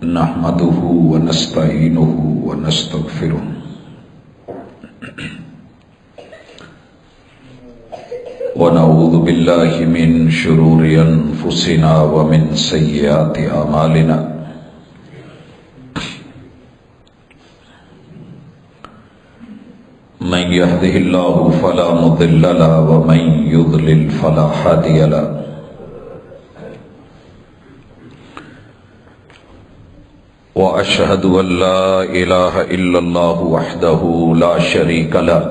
نحمده ونستعينه ونستغفره ونعوذ بالله من شرور أنفسنا ومن سيئات أعمالنا من يهده الله فلا مضل له ومن يضلل فلا هادي له وأشهد أن لا إله إلا الله وحده لا شريك له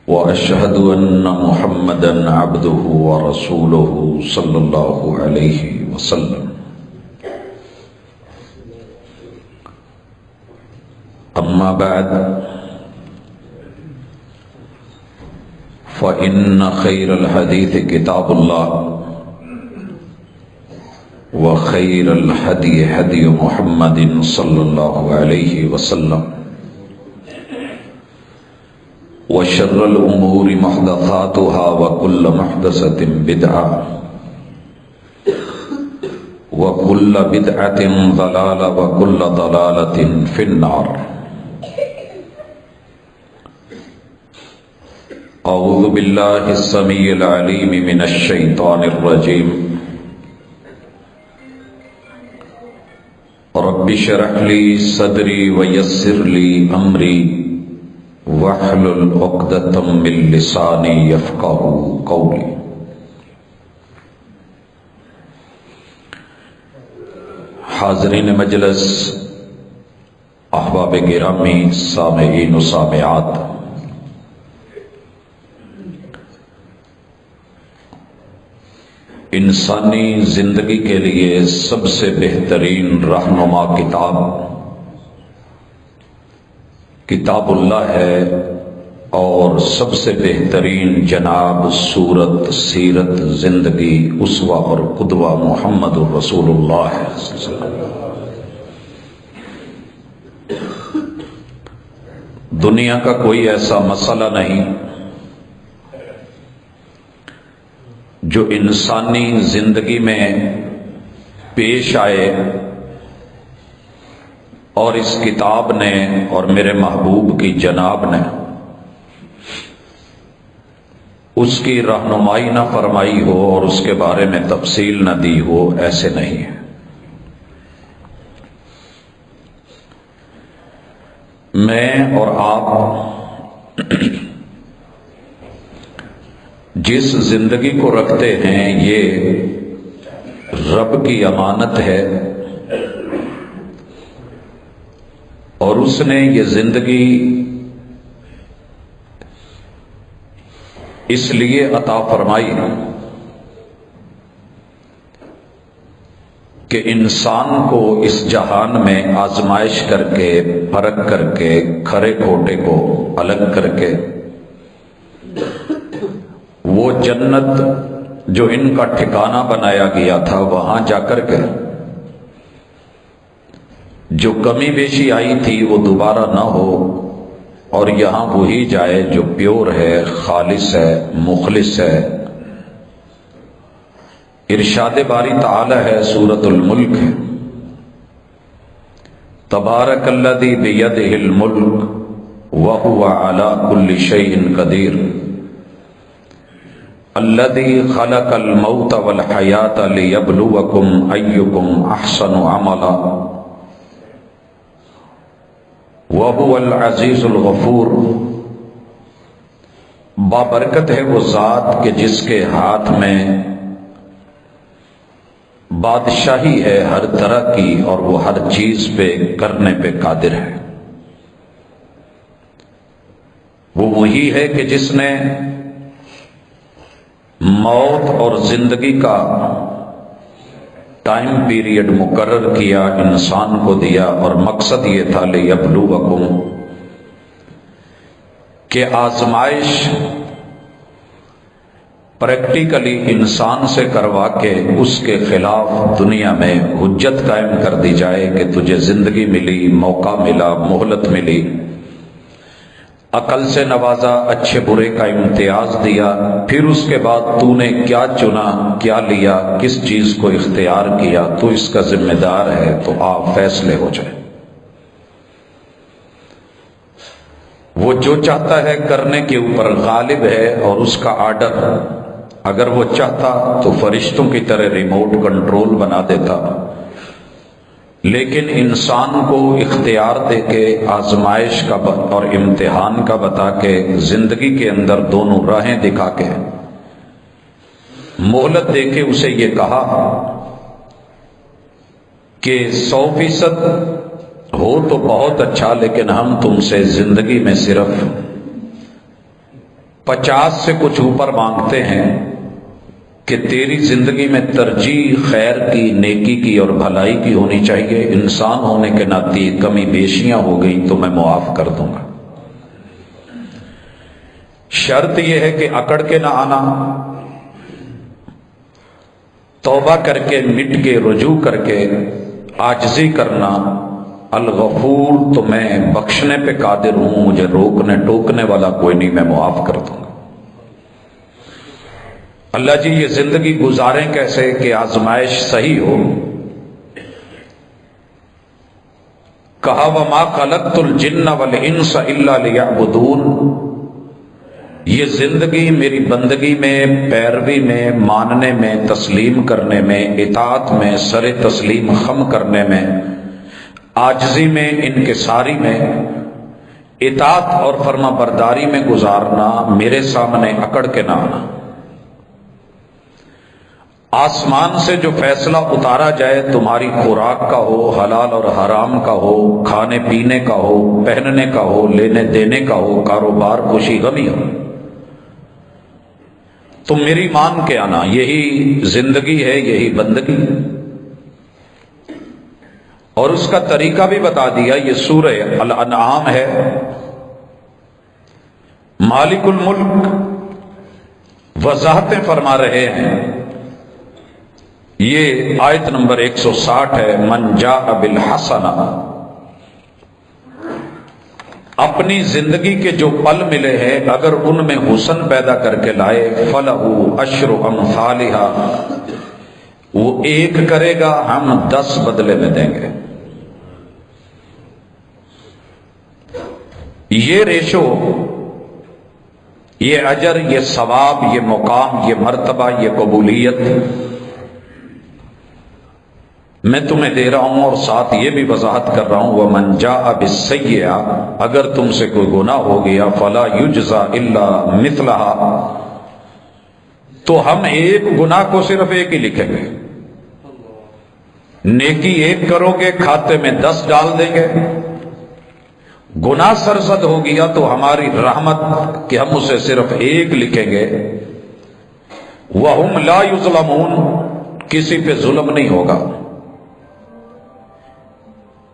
وأشهد أن محمدا عبده ورسوله صلى الله عليه وسلم أما بعد فإن خير الحديث كتاب الله وخير الهدي هدي محمد صلى الله عليه وسلم وشر الأمور محدثاتها وكل محدثة بدعة وكل بدعة ضلالة وكل ضلالة في النار. أعوذ بالله السميع العليم من الشيطان الرجيم. رب اشرح لي صدري ويسر لي أمري واحلل عقدة من لساني يفقهوا قولي. حاضرین مجلس، احباب گرامی، سامعین و سامعات، انسانی زندگی کے لیے سب سے بہترین رہنما کتاب اللہ ہے، اور سب سے بہترین جناب صورت، سیرت، زندگی، اسوہ اور قدوہ محمد رسول اللہ ہے. دنیا کا کوئی ایسا مسئلہ نہیں جو انسانی زندگی میں پیش آئے اور اس کتاب نے اور میرے محبوب کی جناب نے اس کی رہنمائی نہ فرمائی ہو اور اس کے بارے میں تفصیل نہ دی ہو. ایسے نہیں ہے. میں اور آپ جس زندگی کو رکھتے ہیں یہ رب کی امانت ہے، اور اس نے یہ زندگی اس لیے عطا فرمائی کہ انسان کو اس جہان میں آزمائش کر کے، پرکھ کر کے، کھرے کھوٹے کو الگ کر کے وہ جنت جو ان کا ٹھکانہ بنایا گیا تھا وہاں جا کر کے جو کمی بیشی آئی تھی وہ دوبارہ نہ ہو، اور یہاں وہی جائے جو پیور ہے، خالص ہے، مخلص ہے. ارشاد باری تعالی ہے، سورۃ الملک ہے، تبارک الذی بیدہ الملک وہو علی کل شیء قدیر الذی خلق الموت والحیاۃ لیبلوکم ایکم احسن عملا وَهُوَ الْعَزِيزُ الْغَفُورُ. بابرکت ہے وہ ذات کہ جس کے ہاتھ میں بادشاہی ہے ہر طرح کی، اور وہ ہر چیز پہ کرنے پہ قادر ہے. وہ وہی ہے کہ جس نے موت اور زندگی کا ٹائم پیریڈ مقرر کیا، انسان کو دیا، اور مقصد یہ تھا لیبلوکم کہ آزمائش پریکٹیکلی انسان سے کروا کے اس کے خلاف دنیا میں حجت قائم کر دی جائے کہ تجھے زندگی ملی، موقع ملا، مہلت ملی، عقل سے نوازا، اچھے برے کا امتیاز دیا، پھر اس کے بعد تو نے کیا چنا، کیا لیا، کس چیز کو اختیار کیا، تو اس کا ذمہ دار ہے، تو آپ فیصلے ہو جائیں۔ وہ جو چاہتا ہے کرنے کے اوپر غالب ہے، اور اس کا آرڈر اگر وہ چاہتا تو فرشتوں کی طرح ریموٹ کنٹرول بنا دیتا، لیکن انسان کو اختیار دے کے، آزمائش کا اور امتحان کا بتا کے، زندگی کے اندر دونوں راہیں دکھا کے، مہلت دے کے اسے یہ کہا کہ 100% ہو تو بہت اچھا، لیکن ہم تم سے زندگی میں صرف 50 سے کچھ اوپر مانگتے ہیں کہ تیری زندگی میں ترجیح خیر کی، نیکی کی اور بھلائی کی ہونی چاہیے، انسان ہونے کے ناطے کمی بیشیاں ہو گئی تو میں معاف کر دوں گا۔ شرط یہ ہے کہ اکڑ کے نہ آنا، توبہ کر کے، مٹ کے، رجوع کر کے، عاجزی کرنا۔ الغفور، تو میں بخشنے پہ قادر ہوں، مجھے روکنے ٹوکنے والا کوئی نہیں، میں معاف کر دوں گا۔ اللہ جی یہ زندگی گزاریں کیسے کہ آزمائش صحیح ہو؟ کہا وَمَا خَلَقْتُ الْجِنَّ وَالْإِنسَ إِلَّا لِيَعْبُدُونَ۔ یہ زندگی میری بندگی میں، پیروی میں، ماننے میں، تسلیم کرنے میں، اطاعت میں، سر تسلیم خم کرنے میں، عاجزی میں، انکساری میں، اطاعت اور فرما برداری میں گزارنا، میرے سامنے اکڑ کے نہ آنا۔ آسمان سے جو فیصلہ اتارا جائے، تمہاری خوراک کا ہو، حلال اور حرام کا ہو، کھانے پینے کا ہو، پہننے کا ہو، لینے دینے کا ہو، کاروبار، خوشی غمی ہو، تم میری مان کے آنا، یہی زندگی ہے، یہی بندگی۔ اور اس کا طریقہ بھی بتا دیا، یہ سورہ الانعام ہے۔ مالک الملک وضاحتیں فرما رہے ہیں، یہ آیت نمبر 160 ہے۔ من جاء بالحسنہ، اپنی زندگی کے جو پل ملے ہیں اگر ان میں حسن پیدا کر کے لائے، فَلَهُ عَشْرُ أَمْثَالِهَا، وہ ایک کرے گا، ہم 10 بدلے میں دیں گے۔ یہ ریشو، یہ اجر، یہ ثواب، یہ مقام، یہ مرتبہ، یہ قبولیت میں تمہیں دے رہا ہوں، اور ساتھ یہ بھی وضاحت کر رہا ہوں وَمَنْ جَاءَ بِالسَّيِّئَةِ، اگر تم سے کوئی گناہ ہو گیا، فَلَا يُجْزَى إِلَّا مِثْلَهَا، تو ہم ایک گناہ کو صرف ایک ہی لکھیں گے۔ نیکی ایک کرو گے، کھاتے میں 10 ڈال دیں گے۔ گناہ سرزد ہو گیا تو ہماری رحمت کہ ہم اسے صرف ایک لکھیں گے۔ وَهُمْ لَا يُظْلَمُونَ، کسی پہ ظلم نہیں ہوگا۔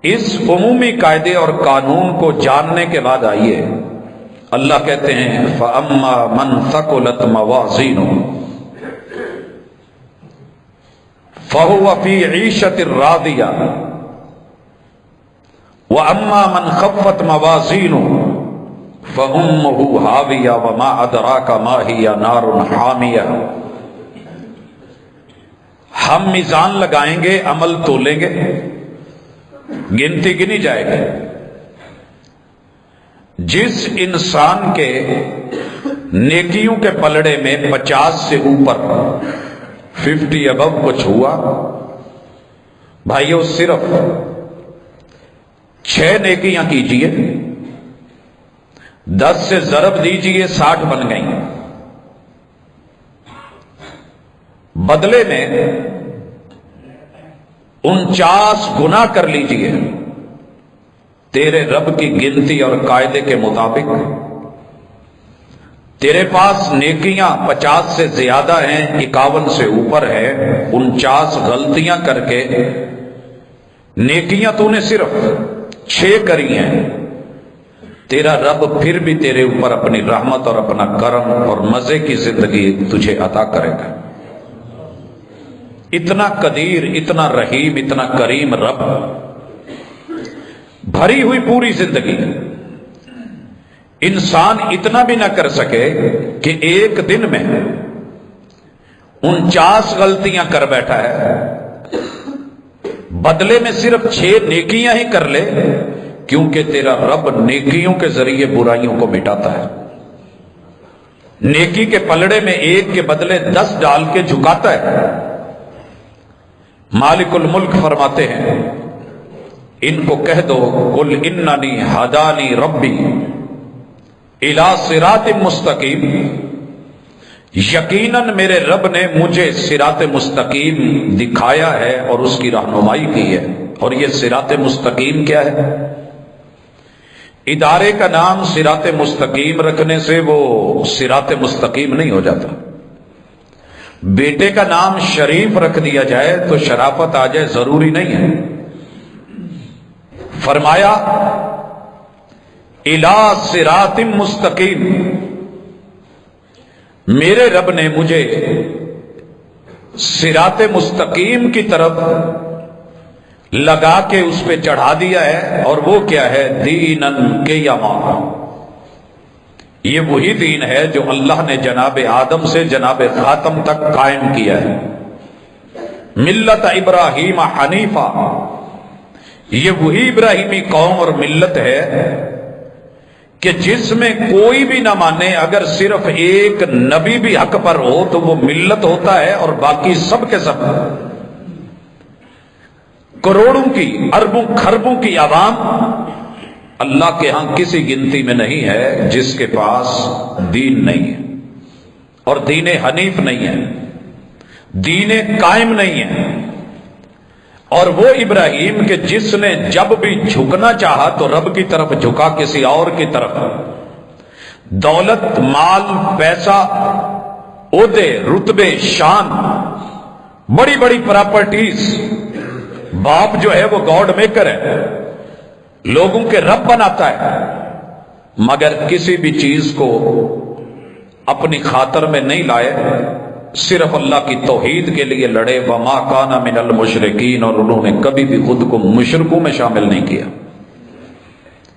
اس عمومی قاعدے اور قانون کو جاننے کے بعد آئیے، اللہ کہتے ہیں فَأَمَّا مَنْ ثَقُلَتْ مَوَازِينُهُ فَهُوَ فِي عِيشَةٍ رَاضِيَةٍ وَأَمَّا مَنْ خَفَّتْ مَوَازِينُهُ فَأُمُّهُ هَاوِيَةٌ وَمَا أَدْرَاكَ مَا هِيَ نَارٌ حَامِيَةٌ۔ ہم میزان لگائیں گے، عمل تولیں گے، گنتی گنی جائے گی۔ جس انسان کے نیکیوں کے پلڑے میں 50 سے اوپر 50 ابو کچھ ہوا، بھائیو صرف 6 نیکیاں کیجئے، 10 سے ضرب دیجئے، 60 بن گئیں۔ بدلے میں 49 گناہ کر لیجئے، تیرے رب کی گنتی اور قاعدے کے مطابق تیرے پاس نیکیاں 50 سے زیادہ ہیں، 51 سے اوپر ہے، 49 غلطیاں کر کے نیکیاں تو نے صرف 6 کری ہیں، تیرا رب پھر بھی تیرے اوپر اپنی رحمت اور اپنا کرم اور مزے کی زندگی تجھے عطا کرے گا۔ اتنا قدیر، اتنا رحیم، اتنا کریم رب، بھری ہوئی پوری زندگی، انسان اتنا بھی نہ کر سکے کہ ایک دن میں 49 غلطیاں کر بیٹھا ہے، بدلے میں صرف 6 نیکیاں ہی کر لے، کیونکہ تیرا رب نیکیوں کے ذریعے برائیوں کو مٹاتا ہے۔ نیکی کے پلڑے میں 1 کے بدلے 10 ڈال کے جھکاتا ہے۔ مالک الملک فرماتے ہیں ان کو کہہ دو قل اننی ہدانی ربی الی صراط مستقیم، یقیناً میرے رب نے مجھے صراط مستقیم دکھایا ہے اور اس کی رہنمائی کی ہے۔ اور یہ صراط مستقیم کیا ہے؟ ادارے کا نام صراط مستقیم رکھنے سے وہ صراط مستقیم نہیں ہو جاتا۔ بیٹے کا نام شریف رکھ دیا جائے تو شرافت آ جائے ضروری نہیں ہے۔ فرمایا الی صراط مستقیم، میرے رب نے مجھے صراط مستقیم کی طرف لگا کے اس پہ چڑھا دیا ہے۔ اور وہ کیا ہے؟ دینن قیما، یہ وہی دین ہے جو اللہ نے جناب آدم سے جناب خاتم تک قائم کیا ہے۔ ملت ابراہیم حنیفہ، یہ وہی ابراہیمی قوم اور ملت ہے کہ جس میں کوئی بھی نہ مانے، اگر صرف ایک نبی بھی حق پر ہو تو وہ ملت ہوتا ہے، اور باقی سب کے سب کروڑوں کی اربوں خربوں کی عوام اللہ کے ہاں کسی گنتی میں نہیں ہے جس کے پاس دین نہیں ہے، اور دین حنیف نہیں ہے، دین قائم نہیں ہے۔ اور وہ ابراہیم کہ جس نے جب بھی جھکنا چاہا تو رب کی طرف جھکا، کسی اور کی طرف۔ دولت، مال، پیسہ، عہدے، رتبے، شان، بڑی بڑی پراپرٹیز، باپ جو ہے وہ گاڈ میکر ہے، لوگوں کے رب بناتا ہے، مگر کسی بھی چیز کو اپنی خاطر میں نہیں لائے، صرف اللہ کی توحید کے لیے لڑے۔ وما کان من المشرکین، اور انہوں نے کبھی بھی خود کو مشرکوں میں شامل نہیں کیا۔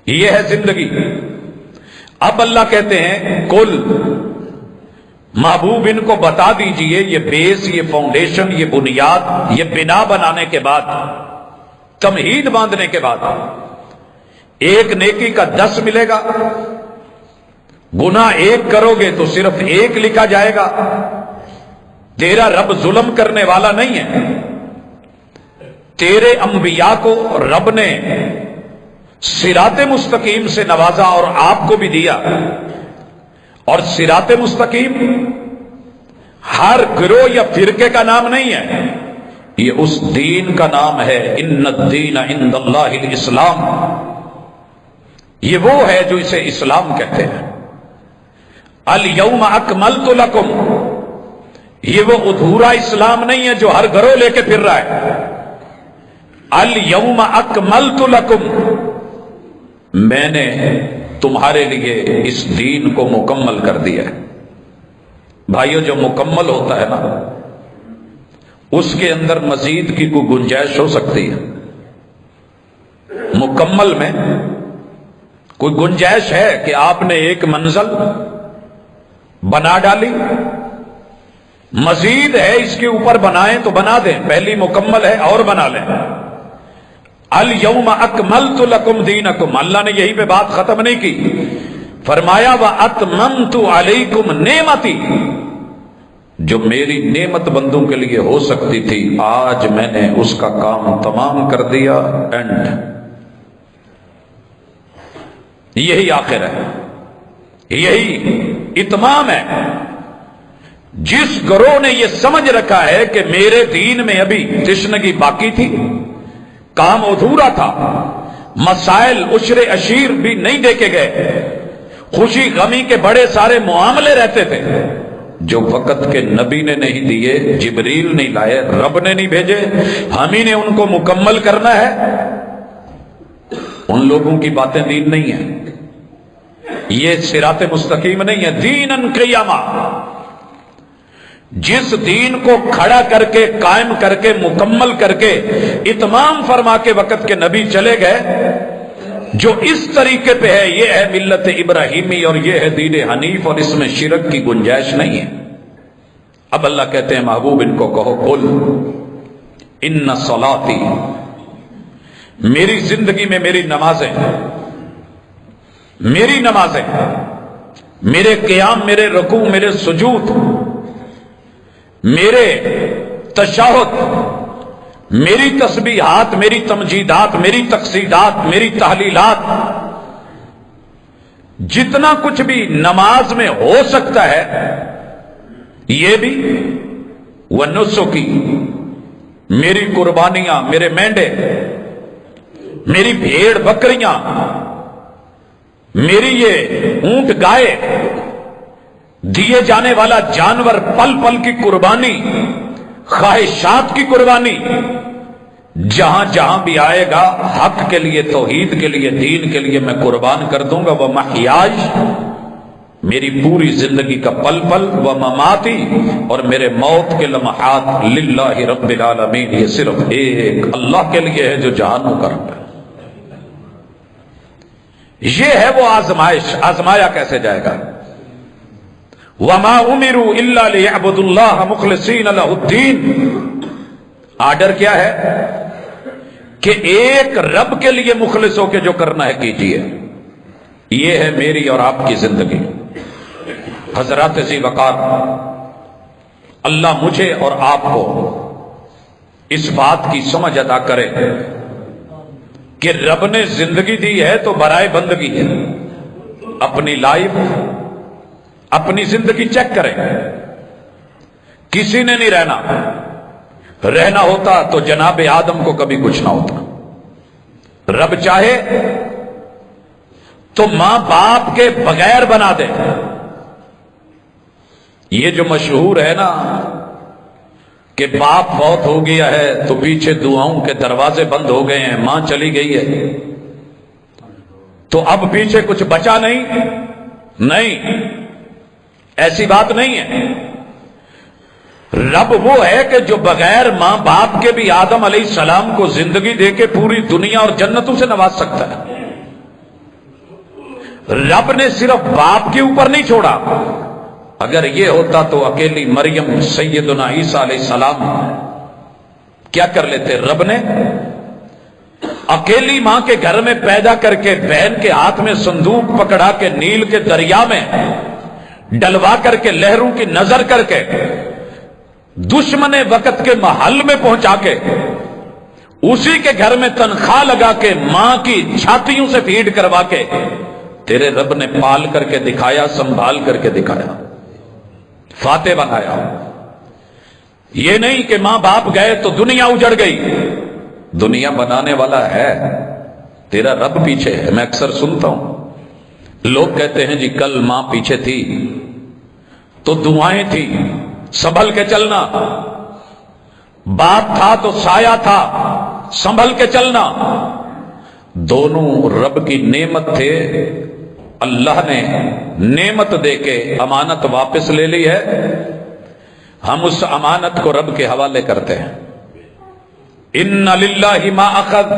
یہ ہے زندگی۔ اب اللہ کہتے ہیں قل، محبوب ان کو بتا دیجئے، یہ بیس، یہ فاؤنڈیشن، یہ بنیاد، یہ بنا بنانے کے بعد، تمہید باندھنے کے بعد، ایک نیکی کا 10 ملے گا، گناہ 1 کرو گے تو صرف 1 لکھا جائے گا۔ تیرا رب ظلم کرنے والا نہیں ہے۔ تیرے انبیاء کو رب نے صراط مستقیم سے نوازا اور آپ کو بھی دیا۔ اور صراط مستقیم ہر گروہ یا فرقے کا نام نہیں ہے، یہ اس دین کا نام ہے۔ ان الدین عند اللہ الاسلام، یہ وہ ہے جو اسے اسلام کہتے ہیں۔ الیوم اکملت لکم، یہ وہ ادھورا اسلام نہیں ہے جو ہر گروہ لے کے پھر رہا ہے۔ الیوم اکملت لکم، میں نے تمہارے لیے اس دین کو مکمل کر دیا ہے۔ بھائیو، جو مکمل ہوتا ہے نا، اس کے اندر مزید کی کوئی گنجائش ہو سکتی ہے؟ مکمل میں کوئی گنجائش ہے کہ آپ نے ایک منزل بنا ڈالی، مزید ہے اس کے اوپر بنائیں تو بنا دیں، پہلی مکمل ہے اور بنا لیں۔ الیوم اکملت لکم دینکم، اللہ نے یہی پہ بات ختم نہیں کی، فرمایا واتممت علیکم نعمتی، جو میری نعمت بندوں کے لیے ہو سکتی تھی آج میں نے اس کا کام تمام کر دیا۔ اینڈ یہی آخر ہے، یہی اتمام ہے۔ جس گروہ نے یہ سمجھ رکھا ہے کہ میرے دین میں ابھی تشنگی باقی تھی، کام ادھورا تھا، مسائل عشر عشیر بھی نہیں دیکھے گئے، خوشی غمی کے بڑے سارے معاملے رہتے تھے جو وقت کے نبی نے نہیں دیے، جبریل نہیں لائے، رب نے نہیں بھیجے، ہم ہی نے ان کو مکمل کرنا ہے۔ ان لوگوں کی باتیں دین نہیں ہیں، یہ صراط مستقیم نہیں ہے۔ دینن قیما، جس دین کو کھڑا کر کے، قائم کر کے، مکمل کر کے، اتمام فرما کے وقت کے نبی چلے گئے، جو اس طریقے پہ ہے یہ ہے ملت ابراہیمی اور یہ ہے دین حنیف اور اس میں شرک کی گنجائش نہیں ہے۔ اب اللہ کہتے ہیں محبوب ان کو کہو قل ان صلاتی، میری زندگی میں میری نمازیں، میری نمازیں، میرے قیام، میرے رکوع، میرے سجود، میرے تشہد، میری تسبیحات، میری تمجیدات، میری تقصیدات، میری تحلیلات، جتنا کچھ بھی نماز میں ہو سکتا ہے یہ بھی، ونسکی، میری قربانیاں، میرے مینڈے، میری بھیڑ بکریاں، میری یہ اونٹ گائے، دیے جانے والا جانور، پل پل کی قربانی، خواہشات کی قربانی، جہاں جہاں بھی آئے گا حق کے لیے، توحید کے لیے، دین کے لیے میں قربان کر دوں گا۔ وَمَحْيَايَ، میری پوری زندگی کا پل پل، وَمَمَاتِي، اور میرے موت کے لمحات، للہ رب العالمین، یہ صرف ایک اللہ کے لیے ہے جو جہانوں کا رب ہے۔ یہ ہے وہ آزمائش۔ آزمایا کیسے جائے گا؟ وَمَا أُمِرُوا إِلَّا لِيَعْبُدُوا اللَّهَ مُخْلِصِينَ لَهُ الدِّينَ۔ آرڈر کیا ہے کہ ایک رب کے لیے مخلص ہو کے جو کرنا ہے کیجیے۔ یہ ہے میری اور آپ کی زندگی۔ حضرات ذی وقار، اللہ مجھے اور آپ کو اس بات کی سمجھ عطا کرے کہ رب نے زندگی دی ہے تو برائے بندگی ہے۔ اپنی لائف، اپنی زندگی چیک کریں۔ کسی نے نہیں رہنا ہوتا تو جناب آدم کو کبھی کچھ نہ ہوتا۔ رب چاہے تو ماں باپ کے بغیر بنا دے۔ یہ جو مشہور ہے نا کہ باپ فوت ہو گیا ہے تو پیچھے دعاؤں کے دروازے بند ہو گئے ہیں، ماں چلی گئی ہے تو اب پیچھے کچھ بچا نہیں، ایسی بات نہیں ہے۔ رب وہ ہے کہ جو بغیر ماں باپ کے بھی آدم علیہ السلام کو زندگی دے کے پوری دنیا اور جنتوں سے نواز سکتا ہے۔ رب نے صرف باپ کے اوپر نہیں چھوڑا۔ اگر یہ ہوتا تو اکیلی مریم سیدنا عیسیٰ علیہ السلام کیا کر لیتے؟ رب نے اکیلی ماں کے گھر میں پیدا کر کے، بہن کے ہاتھ میں صندوق پکڑا کے، نیل کے دریا میں ڈلوا کر کے، لہروں کی نظر کر کے، دشمن وقت کے محل میں پہنچا کے، اسی کے گھر میں تنخواہ لگا کے، ماں کی چھاتیوں سے فیڈ کروا کے تیرے رب نے پال کر کے دکھایا، سنبھال کر کے دکھایا، فاتح بنایا۔ یہ نہیں کہ ماں باپ گئے تو دنیا اجڑ گئی۔ دنیا بنانے والا ہے، تیرا رب پیچھے ہے۔ میں اکثر سنتا ہوں لوگ کہتے ہیں جی کل ماں پیچھے تھی تو دعائیں تھی، سنبھل کے چلنا، باپ تھا تو سایہ تھا، سنبھل کے چلنا۔ دونوں رب کی نعمت تھے، اللہ نے نعمت دے کے امانت واپس لے لی ہے، ہم اس امانت کو رب کے حوالے کرتے ہیں۔ ان للہ ما اخذ،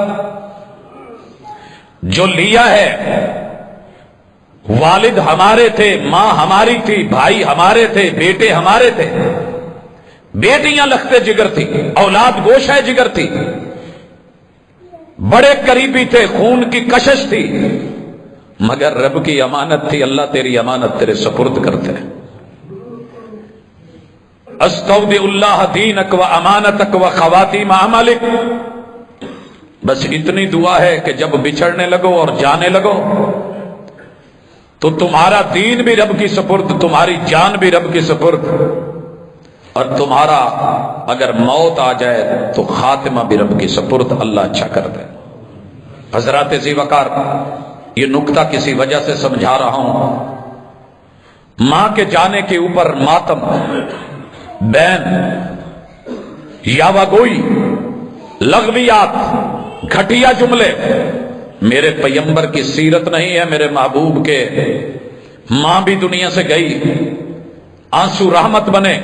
جو لیا ہے، والد ہمارے تھے، ماں ہماری تھی، بھائی ہمارے تھے، بیٹے ہمارے تھے، بیٹیاں لختے جگر تھی، اولاد گوشہ جگر تھی، بڑے قریبی تھے، خون کی کشش تھی، مگر رب کی امانت تھی۔ اللہ تیری امانت تیرے سپرد کرتے ہیں۔ استودع اللہ دینک و امانتک و خواتیم عملک۔ بس اتنی دعا ہے کہ جب بچھڑنے لگو اور جانے لگو تو تمہارا دین بھی رب کی سپرد، تمہاری جان بھی رب کی سپرد، اور تمہارا اگر موت آ جائے تو خاتمہ بھی رب کی سپرد۔ اللہ اچھا کر دے۔ حضرات ذی وقار، یہ نکتہ کسی وجہ سے سمجھا رہا ہوں۔ ماں کے جانے کے اوپر ماتم، بین، یاوہ گوئی، لغویات، گھٹیا جملے میرے پیغمبر کی سیرت نہیں ہے۔ میرے محبوب کے ماں بھی دنیا سے گئی، آنسو رحمت بنے،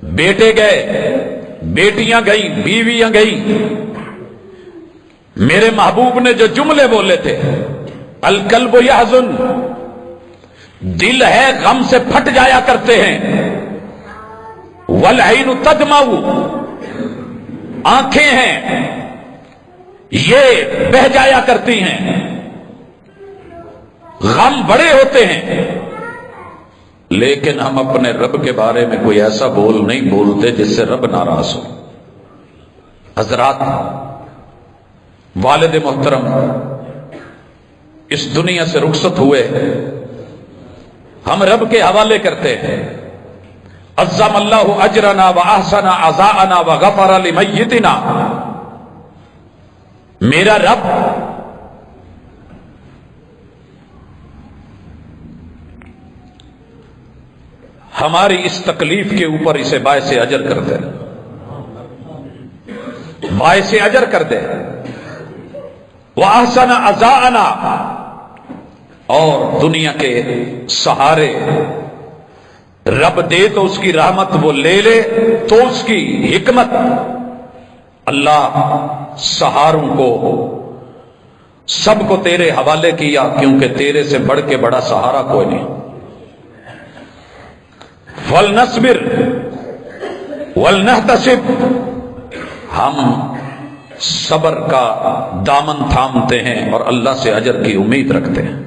بیٹے گئے، بیٹیاں گئیں، بیویاں گئیں، میرے محبوب نے جو جملے بولے تھے، القلب یحزن، دل ہے غم سے پھٹ جایا کرتے ہیں، والعین تدمع، آنکھیں ہیں یہ بہ جایا کرتی ہیں، غم بڑے ہوتے ہیں، لیکن ہم اپنے رب کے بارے میں کوئی ایسا بول نہیں بولتے جس سے رب ناراض ہو۔ حضرات، والد محترم اس دنیا سے رخصت ہوئے، ہم رب کے حوالے کرتے ہیں، عظم اللہ اجرنا واحسن عزاءنا وغفر لمیتنا۔ میرا رب ہماری اس تکلیف کے اوپر اسے باعث اجر کر دے، باعث اجر کر دے، وَأَحْسَنَ عَزَاءَنَا، اور دنیا کے سہارے رب دے تو اس کی رحمت وہ لے لے تو اس کی حکمت، اللہ سہاروں کو سب کو تیرے حوالے کیا، کیونکہ تیرے سے بڑھ کے بڑا سہارا کوئی نہیں۔ وَلْنَصْبِرْ وَلْنَحْتَسِبْ، ہم صبر کا دامن تھامتے ہیں اور اللہ سے اجر کی امید رکھتے ہیں۔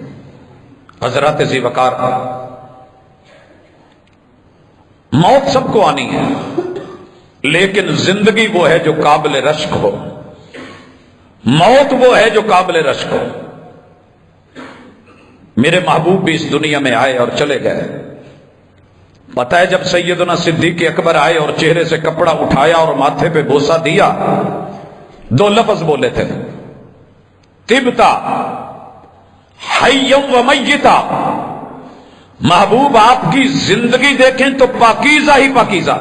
حضرات ذی وقار، موت سب کو آنی ہے، لیکن زندگی وہ ہے جو قابل رشک ہو، موت وہ ہے جو قابل رشک ہو۔ میرے محبوب بھی اس دنیا میں آئے اور چلے گئے۔ پتہ ہے جب سیدنا صدیق اکبر آئے اور چہرے سے کپڑا اٹھایا اور ماتھے پہ بوسہ دیا، دو لفظ بولے تھے، طبتا حیا و میتا۔ محبوب آپ کی زندگی دیکھیں تو پاکیزہ ہی پاکیزہ،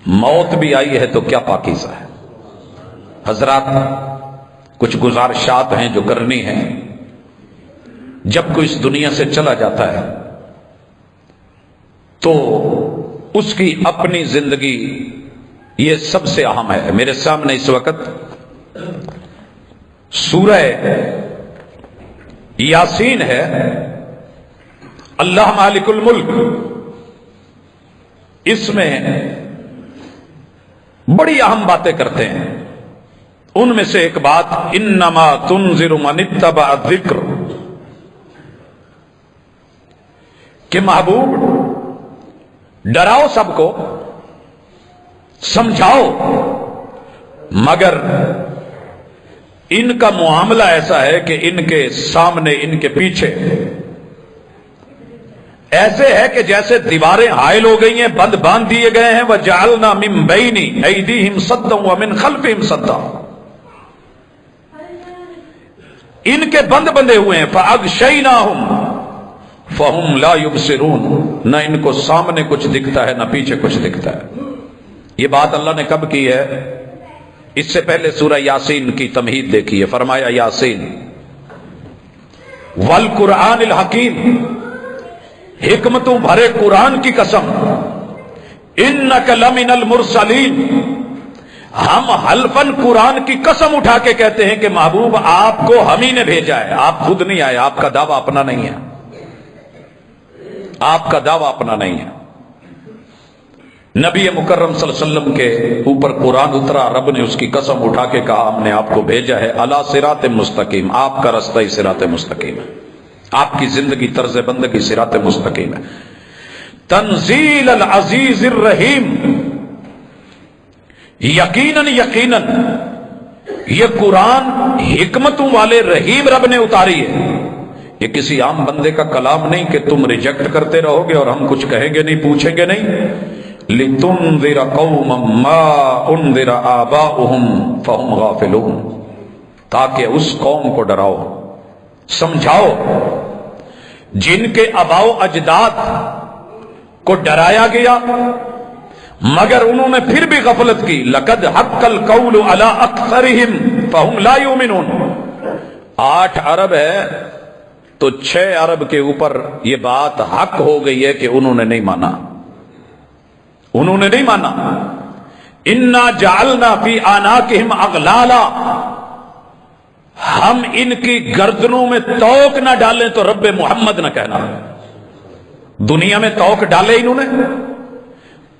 موت بھی آئی ہے تو کیا پاکیزہ ہے۔ حضرات، کچھ گزارشات ہیں جو کرنی ہیں۔ جب کوئی اس دنیا سے چلا جاتا ہے تو اس کی اپنی زندگی یہ سب سے اہم ہے۔ میرے سامنے اس وقت سورہ یاسین ہے، اللہ مالک الملک، اس میں بڑی اہم باتیں کرتے ہیں۔ ان میں سے ایک بات، انما تنذر من اتبع الذکر، کہ محبوب ڈراؤ سب کو، سمجھاؤ، مگر ان کا معاملہ ایسا ہے کہ ان کے سامنے، ان کے پیچھے ایسے ہے کہ جیسے دیواریں حائل ہو گئی ہیں، بند باندھ دیے گئے ہیں۔ وَجَعَلْنَا مِن بَيْنِ أَيْدِيهِمْ سَدًّا وَمِنْ خَلْفِهِمْ سَدًّا، ان کے بند بندے ہوئے ہیں۔ فَأَغْشَيْنَاهُمْ فَهُمْ لَا يُبْصِرُونَ، نہ ان کو سامنے کچھ دکھتا ہے نہ پیچھے کچھ دکھتا ہے۔ یہ بات اللہ نے کب کی ہے؟ اس سے پہلے سورہ یاسین کی تمہید دیکھیے، فرمایا یاسین والقرآن الحکیم، حکمتوں بھرے قرآن کی قسم، انک لمن المرسلین، ہم حلفاً قرآن کی قسم اٹھا کے کہتے ہیں کہ محبوب آپ کو ہم ہی نے بھیجا ہے، آپ خود نہیں آئے، آپ کا دعویٰ اپنا نہیں ہے، آپ کا دعویٰ اپنا نہیں ہے۔ نبی مکرم صلی اللہ علیہ وسلم کے اوپر قرآن اترا، رب نے اس کی قسم اٹھا کے کہا ہم نے آپ کو بھیجا ہے علی صراط مستقیم، آپ کا رستہ ہی صراط مستقیم ہے، آپ کی زندگی طرز بندگی صراط مستقیم ہے۔ تنزیل العزیز الرحیم، یقیناً یقیناً یہ قرآن حکمتوں والے رحیم رب نے اتاری ہے۔ یہ کسی عام بندے کا کلام نہیں کہ تم ریجیکٹ کرتے رہو گے اور ہم کچھ کہیں گے نہیں، پوچھیں گے نہیں۔ لِتُنذِرَ قَوْمًا مَا أُنذِرَ آبَاؤُهُمْ فَهُمْ غَافِلُونَ، تاکہ اس قوم کو ڈراؤ، سمجھاؤ جن کے آباء و اجداد کو ڈرایا گیا مگر انہوں نے پھر بھی غفلت کی۔ لَقَدْ حَقَّ الْقَوْلُ عَلَىٰ أَكْثَرِهِمْ فَهُمْ لَا يُؤْمِنُونَ، 8 ارب ہے تو 6 ارب کے اوپر یہ بات حق ہو گئی ہے کہ انہوں نے نہیں مانا، انہوں نے نہیں مانا۔ اِنَّا جَعَلْنَا فِي أَعْنَاقِهِمْ أَغْلَالًا، ہم ان کی گردنوں میں توق نہ ڈالیں تو رب محمد نہ کہنا. دنیا میں توق ڈالے انہوں نے،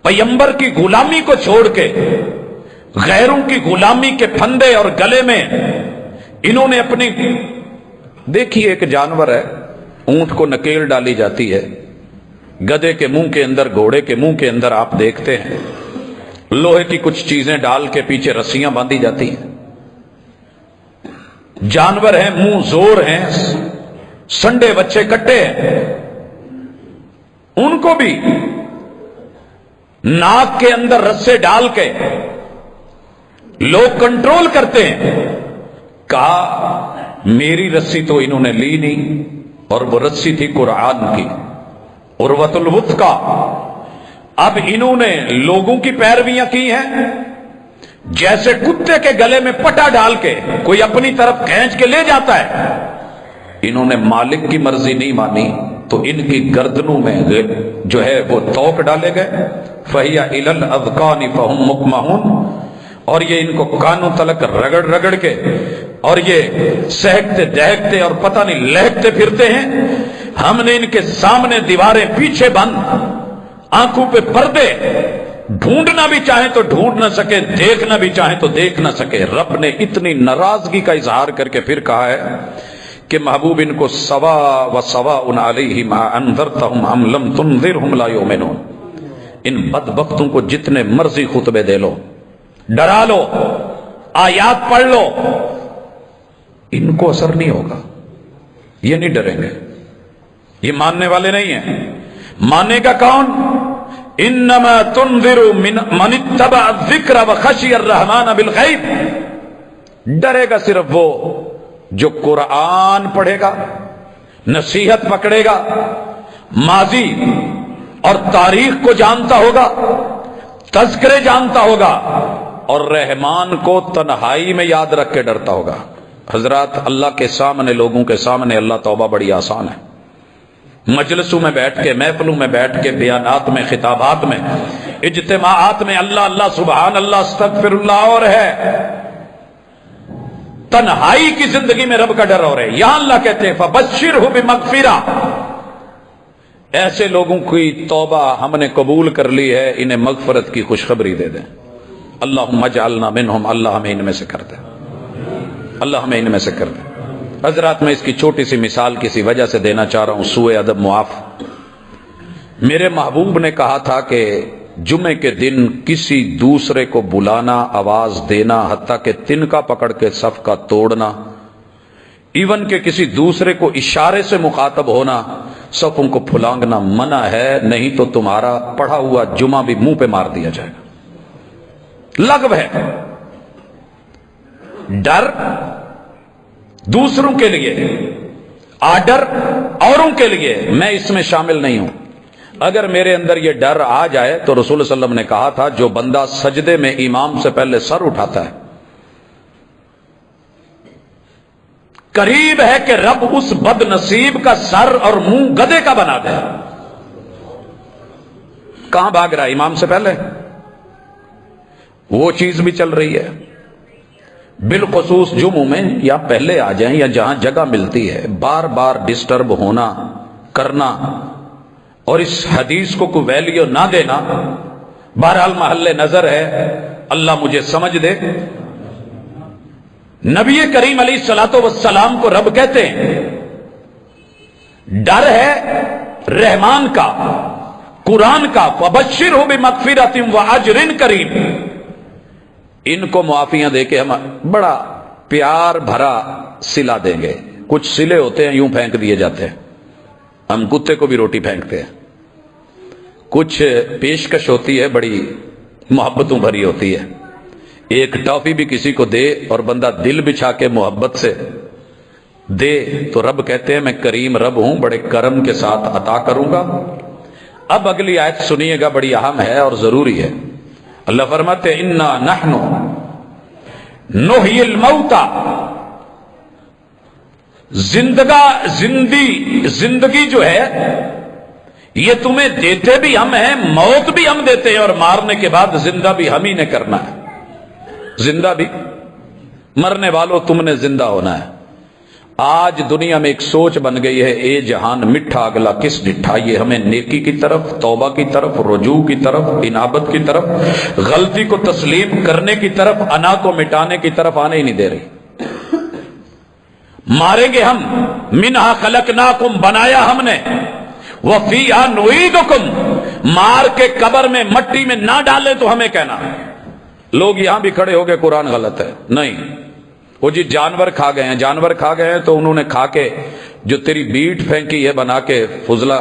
پیغمبر کی غلامی کو چھوڑ کے غیروں کی غلامی کے پھندے اور گلے میں انہوں نے اپنی. دیکھیے ایک جانور ہے، اونٹ کو نکیل ڈالی جاتی ہے، گدھے کے منہ کے اندر، گھوڑے کے منہ کے اندر آپ دیکھتے ہیں لوہے کی کچھ چیزیں ڈال کے پیچھے رسیاں باندھی جاتی ہیں. جانور ہیں، منہ زور ہیں، سنڈے بچے کٹے ہیں، ان کو بھی ناک کے اندر رسے ڈال کے لوگ کنٹرول کرتے ہیں. کہا میری رسی تو انہوں نے لی نہیں، اور وہ رسی تھی قرآن کی، عروۃ الوثقی. اب انہوں نے لوگوں کی پیرویاں کی ہیں، جیسے کتے کے گلے میں پٹا ڈال کے کوئی اپنی طرف کھینچ کے لے جاتا ہے. انہوں نے مالک کی مرضی نہیں مانی تو ان کی گردنوں میں جو ہے وہ توق ڈالے گئے. فَهِيَ إِلَى الْأَذْقَانِ فَهُمْ مُقْمَحُونَ. اور یہ ان کو کانوں تلک رگڑ رگڑ کے اور یہ سہکتے دہکتے اور پتہ نہیں لہکتے پھرتے ہیں. ہم نے ان کے سامنے دیواریں، پیچھے بند، آنکھوں پہ پردے، ڈھونڈنا بھی چاہیں تو ڈھونڈ نہ سکے، دیکھنا بھی چاہیں تو دیکھ نہ سکے. رب نے اتنی ناراضگی کا اظہار کر کے پھر کہا ہے کہ محبوب ان کو سوا و سواء علیہم انذرتہم ام لم تنذرہم لا یؤمنون. ان بدبختوں کو جتنے مرضی خطبے دے لو، ڈرا لو، آیات پڑھ لو، ان کو اثر نہیں ہوگا. یہ نہیں ڈریں گے، یہ ماننے والے نہیں ہیں. مانے گا کون؟ انما تنذر من اتبع الذکر وخشی الرحمن بالغیب. ڈرے گا صرف وہ جو قرآن پڑھے گا، نصیحت پکڑے گا، ماضی اور تاریخ کو جانتا ہوگا، تذکرے جانتا ہوگا، اور رحمان کو تنہائی میں یاد رکھ کے ڈرتا ہوگا. حضرات، اللہ کے سامنے، لوگوں کے سامنے اللہ توبہ بڑی آسان ہے. مجلسوں میں بیٹھ کے، محفلوں میں بیٹھ کے، بیانات میں، خطابات میں، اجتماعات میں اللہ اللہ، سبحان اللہ، استغفر اللہ اور ہے. تنہائی کی زندگی میں رب کا ڈر اور ہے. یہاں اللہ کہتے ہیں فبشرہ بمغفرہ. ایسے لوگوں کی توبہ ہم نے قبول کر لی ہے، انہیں مغفرت کی خوشخبری دے دیں. اللہم اجعلنا منہم. اللہ ہمیں ان میں سے کر دے، اللہ ہمیں ان میں سے کر دے. حضرات، میں اس کی چھوٹی سی مثال کسی وجہ سے دینا چاہ رہا ہوں، سوء ادب معاف. میرے محبوب نے کہا تھا کہ جمعے کے دن کسی دوسرے کو بلانا، آواز دینا، حتیٰ کہ تنکا پکڑ کے صف کا توڑنا، ایون کہ کسی دوسرے کو اشارے سے مخاطب ہونا، صفوں کو پھلانگنا منع ہے، نہیں تو تمہارا پڑھا ہوا جمعہ بھی منہ پہ مار دیا جائے گا. لغو ہے. ڈر دوسروں کے لیے، آرڈر اوروں کے لیے. میں اس میں شامل نہیں ہوں. اگر میرے اندر یہ ڈر آ جائے تو رسول صلی اللہ علیہ وسلم نے کہا تھا جو بندہ سجدے میں امام سے پہلے سر اٹھاتا ہے، قریب ہے کہ رب اس بد نصیب کا سر اور منہ گدھے کا بنا دے. کہاں بھاگ رہا ہے؟ امام سے پہلے. وہ چیز بھی چل رہی ہے. بالخصوص جمعوں میں یا پہلے آ جائیں یا جہاں جگہ ملتی ہے، بار بار ڈسٹرب ہونا، کرنا، اور اس حدیث کو کوئی ویلیو نہ دینا. بہرحال محل نظر ہے، اللہ مجھے سمجھ دے. نبی کریم علیہ الصلوۃ والسلام کو رب کہتے ہیں. ڈر ہے رحمان کا، قرآن کا. فبشرہ بمغفرۃ واجر کریم. ان کو معافیاں دے کے ہم بڑا پیار بھرا صلہ دیں گے. کچھ صلے ہوتے ہیں یوں پھینک دیے جاتے ہیں، ہم کتے کو بھی روٹی پھینکتے ہیں. کچھ پیشکش ہوتی ہے، بڑی محبتوں بھری ہوتی ہے. ایک ٹافی بھی کسی کو دے اور بندہ دل بچھا کے محبت سے دے تو رب کہتے ہیں میں کریم رب ہوں، بڑے کرم کے ساتھ عطا کروں گا. اب اگلی آیت سنیے گا، بڑی اہم ہے اور ضروری ہے. اللہ فرماتے ہیں انا نحن نحیی الموتى. زندگی جو ہے یہ تمہیں دیتے بھی ہم ہیں، موت بھی ہم دیتے ہیں، اور مارنے کے بعد زندہ بھی ہم ہی نے کرنا ہے. زندہ بھی مرنے والوں تم نے زندہ ہونا ہے۔ آج دنیا میں ایک سوچ بن گئی ہے، اے جہان مٹھا اگلا کس ڈٹھا، یہ ہمیں نیکی کی طرف، توبہ کی طرف، رجوع کی طرف، انابت کی طرف، غلطی کو تسلیم کرنے کی طرف، انا کو مٹانے کی طرف آنے ہی نہیں دے رہی۔ ماریں گے ہم، منہا خلقناکم، بنایا ہم نے، وفیہا نعیدکم، مار کے قبر میں مٹی میں نہ ڈالیں تو ہمیں کہنا۔ لوگ یہاں بھی کھڑے ہو گئے قرآن غلط ہے، نہیں، وہ جی جانور کھا گئے ہیں، جانور کھا گئے ہیں تو انہوں نے کھا کے جو تیری بیٹ پھینکی ہے بنا کے فضلہ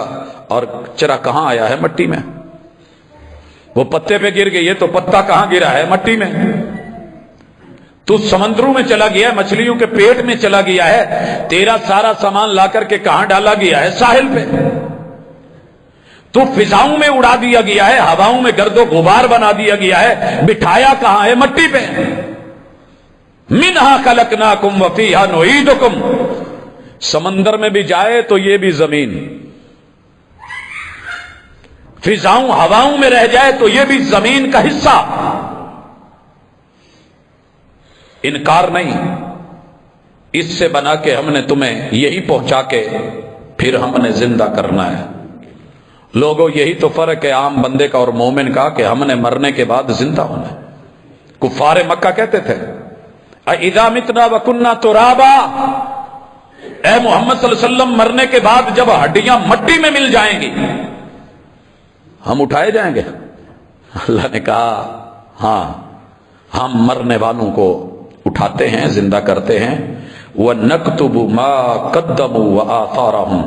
اور چرا کہاں آیا ہے؟ مٹی میں۔ وہ پتے پہ گر گئی ہے تو پتا کہاں گرا ہے؟ مٹی میں۔ تو سمندروں میں چلا گیا ہے، مچھلیوں کے پیٹ میں چلا گیا ہے، تیرا سارا سامان لا کر کے کہاں ڈالا گیا ہے؟ ساحل پہ۔ تو فضاؤں میں اڑا دیا گیا ہے، ہواؤں میں گرد و غبار بنا دیا گیا ہے، بٹھایا کہاں ہے؟ مٹی پہ۔ منہا خلقناکم وفیہا نعیدکم، سمندر میں بھی جائے تو یہ بھی زمین، فضاؤں ہواؤں میں رہ جائے تو یہ بھی زمین کا حصہ۔ انکار نہیں، اس سے بنا کے ہم نے تمہیں یہی پہنچا کے پھر ہم نے زندہ کرنا ہے۔ لوگوں یہی تو فرق ہے عام بندے کا اور مومن کا کہ ہم نے مرنے کے بعد زندہ ہونا ہے۔ کفار مکہ کہتے تھے اذا متنا وکنا ترابا، اے محمد صلی اللہ علیہ وسلم مرنے کے بعد جب ہڈیاں مٹی میں مل جائیں گی ہم اٹھائے جائیں گے؟ اللہ نے کہا ہاں، ہم مرنے والوں کو اٹھاتے ہیں، زندہ کرتے ہیں۔ وَنَكْتُبُ مَا قَدَّمُوا وَآثَارَهُمْ،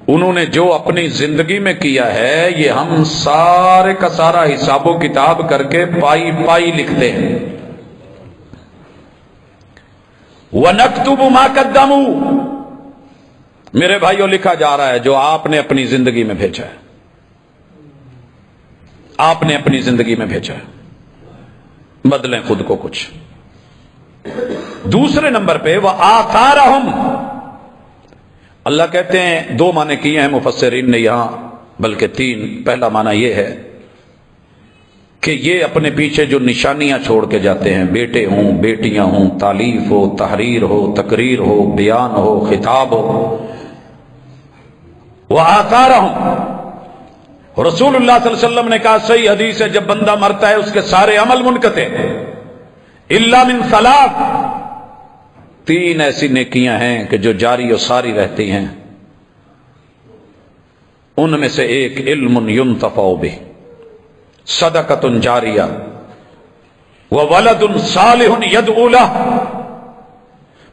انہوں نے جو اپنی زندگی میں کیا ہے یہ ہم سارے کا سارا حساب و کتاب کر کے پائی پائی لکھتے ہیں۔ وَنَكْتُبُ مَا قَدَّمُوا، میرے بھائیوں لکھا جا رہا ہے جو آپ نے اپنی زندگی میں بھیجا ہے، آپ نے اپنی زندگی میں بھیجا ہے، بدلیں خود کو کچھ۔ دوسرے نمبر پہ وَآثَارَهُمْ، اللہ کہتے ہیں دو معنی کیے ہیں مفسرین نے یہاں، بلکہ تین۔ پہلا معنی یہ ہے کہ یہ اپنے پیچھے جو نشانیاں چھوڑ کے جاتے ہیں، بیٹے ہوں، بیٹیاں ہوں، تالیف ہو، تحریر ہو، تقریر ہو، بیان ہو، خطاب ہو، وَآثَارَهُمْ۔ رسول اللہ صلی اللہ علیہ وسلم نے کہا، صحیح حدیث ہے، جب بندہ مرتا ہے اس کے سارے عمل منقطع، الا من ثلاث، تین ایسی نیکیاں ہیں کہ جو جاری و ساری رہتی ہیں، ان میں سے ایک علم ينتفع بہ، صدقۃ جاریہ، وولد صالح يدعو لہ،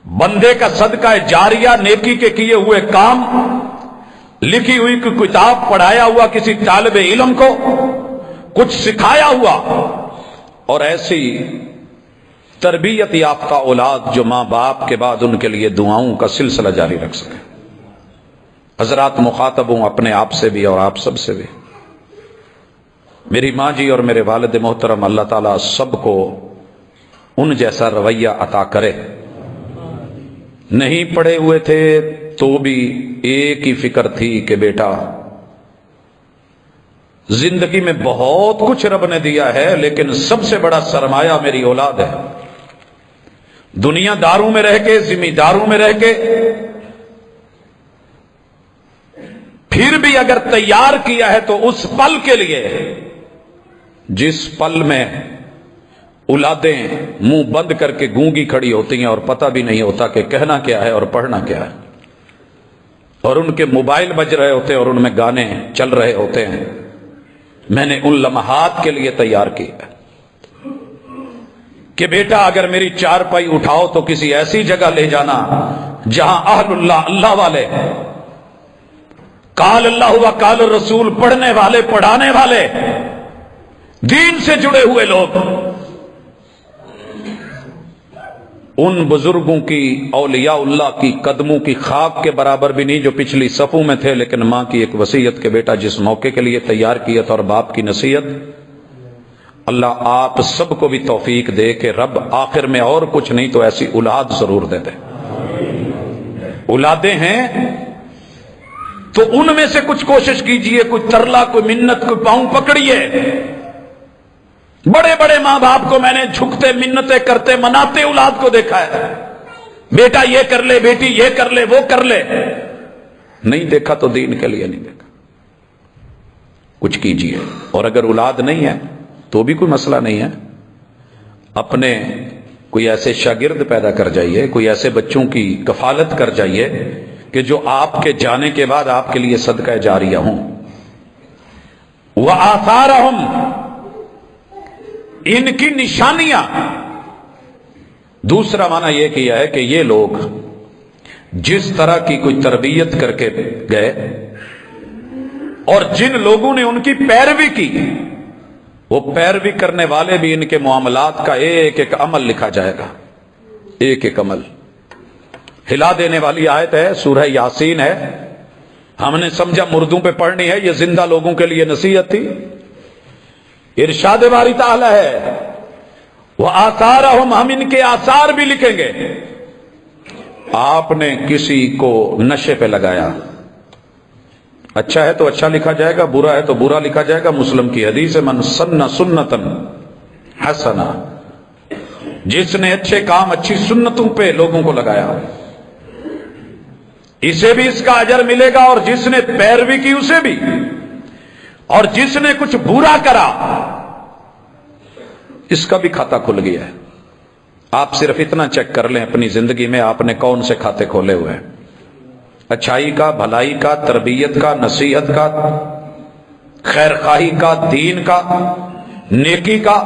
بندے کا صدقہ جاریہ، نیکی کے کیے ہوئے کام، لکھی ہوئی کوئی کتاب، پڑھایا ہوا کسی طالب علم کو، کچھ سکھایا ہوا، اور ایسی تربیت یافتہ اولاد جو ماں باپ کے بعد ان کے لیے دعاؤں کا سلسلہ جاری رکھ سکے۔ حضرات مخاطب ہوں اپنے آپ سے بھی اور آپ سب سے بھی، میری ماں جی اور میرے والد محترم، اللہ تعالیٰ سب کو ان جیسا رویہ عطا کرے۔ نہیں پڑھے ہوئے تھے تو بھی ایک ہی فکر تھی کہ بیٹا زندگی میں بہت کچھ رب نے دیا ہے لیکن سب سے بڑا سرمایہ میری اولاد ہے۔ دنیا داروں میں رہ کے، ذمہ داروں میں رہ کے، پھر بھی اگر تیار کیا ہے تو اس پل کے لیے جس پل میں اولادیں منہ بند کر کے گونگی کھڑی ہوتی ہیں اور پتہ بھی نہیں ہوتا کہ کہنا کیا ہے اور پڑھنا کیا ہے، اور ان کے موبائل بج رہے ہوتے ہیں اور ان میں گانے چل رہے ہوتے ہیں، میں نے ان لمحات کے لیے تیار کیا کہ بیٹا اگر میری چارپائی اٹھاؤ تو کسی ایسی جگہ لے جانا جہاں اہل اللہ، اللہ والے، قال اللہ و قال الرسول، پڑھنے والے، پڑھانے والے، دین سے جڑے ہوئے لوگ، ان بزرگوں کی، اولیاء اللہ کی قدموں کی خاک کے برابر بھی نہیں جو پچھلی صفوں میں تھے، لیکن ماں کی ایک وصیت کہ بیٹا جس موقع کے لیے تیار کیا تھا، اور باپ کی نصیحت، اللہ آپ سب کو بھی توفیق دے کہ رب آخر میں اور کچھ نہیں تو ایسی اولاد ضرور دے دے۔ اولادیں ہیں تو ان میں سے کچھ کوشش کیجئے، کوئی ترلا، کوئی منت، کوئی پاؤں پکڑیے، بڑے بڑے ماں باپ کو میں نے جھکتے منتیں کرتے مناتے اولاد کو دیکھا ہے، بیٹا یہ کر لے، بیٹی یہ کر لے، وہ کر لے. نہیں دیکھا تو دین کے لیے نہیں دیکھا. کچھ کیجیے. اور اگر اولاد نہیں ہے تو بھی کوئی مسئلہ نہیں ہے، اپنے کوئی ایسے شاگرد پیدا کر جائیے، کوئی ایسے بچوں کی کفالت کر جائیے کہ جو آپ کے جانے کے بعد آپ کے لیے صدقہ جاریہ ہوں. وآثارہم، ان کی نشانیاں. دوسرا معنی یہ کیا ہے کہ یہ لوگ جس طرح کی کوئی تربیت کر کے گئے اور جن لوگوں نے ان کی پیروی کی، وہ پیروی کرنے والے بھی ان کے معاملات کا ایک ایک عمل لکھا جائے گا. ایک ایک عمل. ہلا دینے والی آیت ہے، سورہ یاسین ہے. ہم نے سمجھا مردوں پہ پڑھنی ہے، یہ زندہ لوگوں کے لیے نصیحت تھی. ارشاد باری تعالی ہے وآثارہم، ہم ان کے آثار بھی لکھیں گے. آپ نے کسی کو نشے پہ لگایا، اچھا ہے تو اچھا لکھا جائے گا، برا ہے تو برا لکھا جائے گا. مسلم کی حدیث ہے من سن سنتا حسنا، جس نے اچھے کام اچھی سنتوں پہ لوگوں کو لگایا اسے بھی اس کا اجر ملے گا، اور جس نے پیروی کی اسے بھی. اور جس نے کچھ برا کرا اس کا بھی کھاتا کھل گیا ہے. آپ صرف اتنا چیک کر لیں اپنی زندگی میں آپ نے کون سے کھاتے کھولے ہوئے ہیں، اچھائی کا، بھلائی کا، تربیت کا، نصیحت کا، خیر خواہی کا، دین کا، نیکی کا،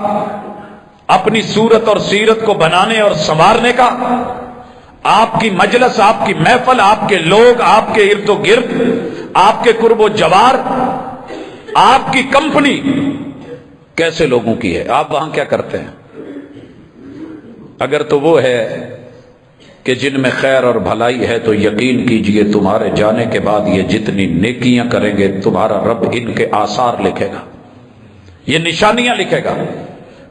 اپنی صورت اور سیرت کو بنانے اور سنوارنے کا. آپ کی مجلس، آپ کی محفل، آپ کے لوگ، آپ کے ارد و گرد، آپ کے قرب و جوار، آپ کی کمپنی کیسے لوگوں کی ہے، آپ وہاں کیا کرتے ہیں؟ اگر تو وہ ہے کہ جن میں خیر اور بھلائی ہے تو یقین کیجئے تمہارے جانے کے بعد یہ جتنی نیکیاں کریں گے تمہارا رب ان کے آثار لکھے گا، یہ نشانیاں لکھے گا،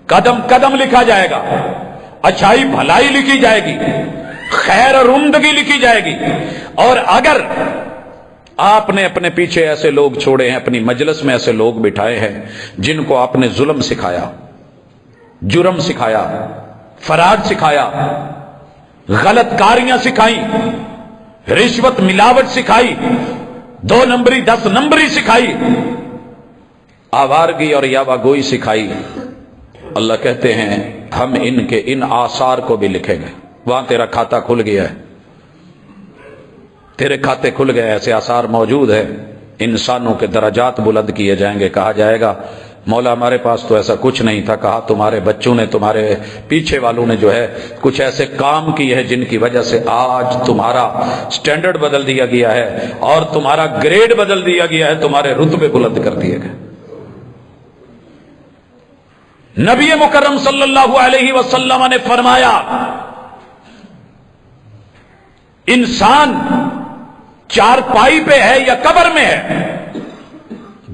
قدم قدم لکھا جائے گا، اچھائی بھلائی لکھی جائے گی، خیر اور عمدگی لکھی جائے گی. اور اگر آپ نے اپنے پیچھے ایسے لوگ چھوڑے ہیں، اپنی مجلس میں ایسے لوگ بٹھائے ہیں جن کو آپ نے ظلم سکھایا، جرم سکھایا، فراڈ سکھایا، غلط کاریاں سکھائیں، رشوت ملاوٹ سکھائی، 2 نمبری 10 نمبری سکھائی، آوارگی اور یاوہ گوئی سکھائی، اللہ کہتے ہیں ہم ان کے ان آثار کو بھی لکھیں گے. وہاں تیرا کھاتا کھل گیا ہے، تیرے کھاتے کھل گئے، ایسے آثار موجود ہیں. انسانوں کے درجات بلند کیے جائیں گے. کہا جائے گا مولا ہمارے پاس تو ایسا کچھ نہیں تھا. کہا تمہارے بچوں نے، تمہارے پیچھے والوں نے جو ہے کچھ ایسے کام کیے ہیں جن کی وجہ سے آج تمہارا سٹینڈرڈ بدل دیا گیا ہے اور تمہارا گریڈ بدل دیا گیا ہے، تمہارے رتبے بلند کر دیے گئے. نبی مکرم صلی اللہ علیہ وسلم نے فرمایا انسان چارپائی پہ ہے یا قبر میں ہے،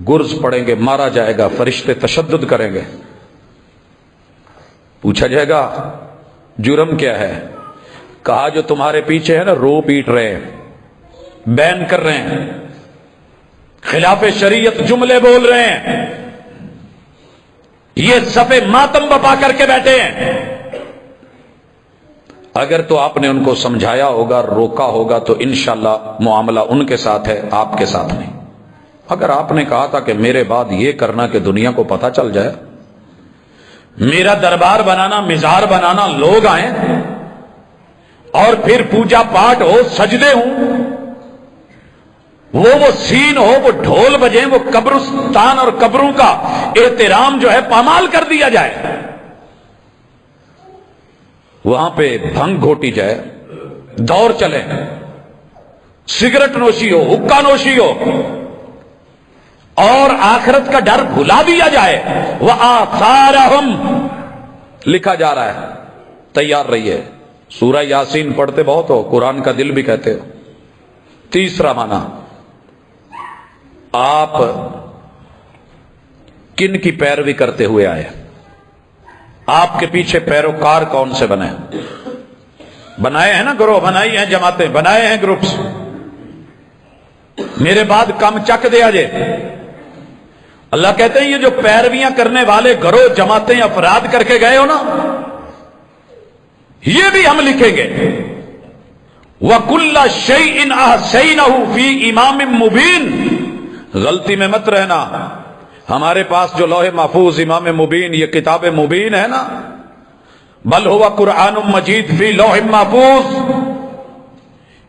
گرز پڑیں گے، مارا جائے گا، فرشتے تشدد کریں گے. پوچھا جائے گا جرم کیا ہے؟ کہا جو تمہارے پیچھے ہے نا، رو پیٹ رہے ہیں، بین کر رہے ہیں، خلاف شریعت جملے بول رہے ہیں، یہ صفے ماتم بپا کر کے بیٹھے ہیں. اگر تو آپ نے ان کو سمجھایا ہوگا، روکا ہوگا تو انشاءاللہ معاملہ ان کے ساتھ ہے، آپ کے ساتھ نہیں. اگر آپ نے کہا تھا کہ میرے بعد یہ کرنا کہ دنیا کو پتہ چل جائے، میرا دربار بنانا، مزار بنانا، لوگ آئیں اور پھر پوجا پاٹ ہو، سجدے ہوں، وہ سین ہو، وہ ڈھول بجیں، وہ قبرستان اور قبروں کا احترام جو ہے پامال کر دیا جائے، وہاں پہ بھنگ گھوٹی جائے، دور چلے، سگریٹ نوشی ہو، حقہ نوشی ہو، اور آخرت کا ڈر بھلا دیا جائے، وآثارہم لکھا جا رہا ہے. تیار رہیے. سورہ یاسین پڑھتے بہت ہو، قرآن کا دل بھی کہتے ہو. تیسرا معنی، آپ کن کی پیروی کرتے ہوئے آئے؟ آپ کے پیچھے پیروکار کون سے بنے؟ بنائے ہیں نا گروہ، بنائی ہیں جماعتیں، بنائے ہیں گروپس. میرے بعد کم چک دیا جے، اللہ کہتے ہیں یہ جو پیرویاں کرنے والے گروہ جماعتیں افراد کر کے گئے ہو نا، یہ بھی ہم لکھیں گے۔ وَكُلَّ شَيْءٍ أَحْصَيْنَاهُ فِي إِمَامٍ مُبِينٍ، غلطی میں مت رہنا، ہمارے پاس جو لوح محفوظ امام مبین، یہ کتاب مبین ہے نا، بل ہوا قرآن مجید فی لوح محفوظ،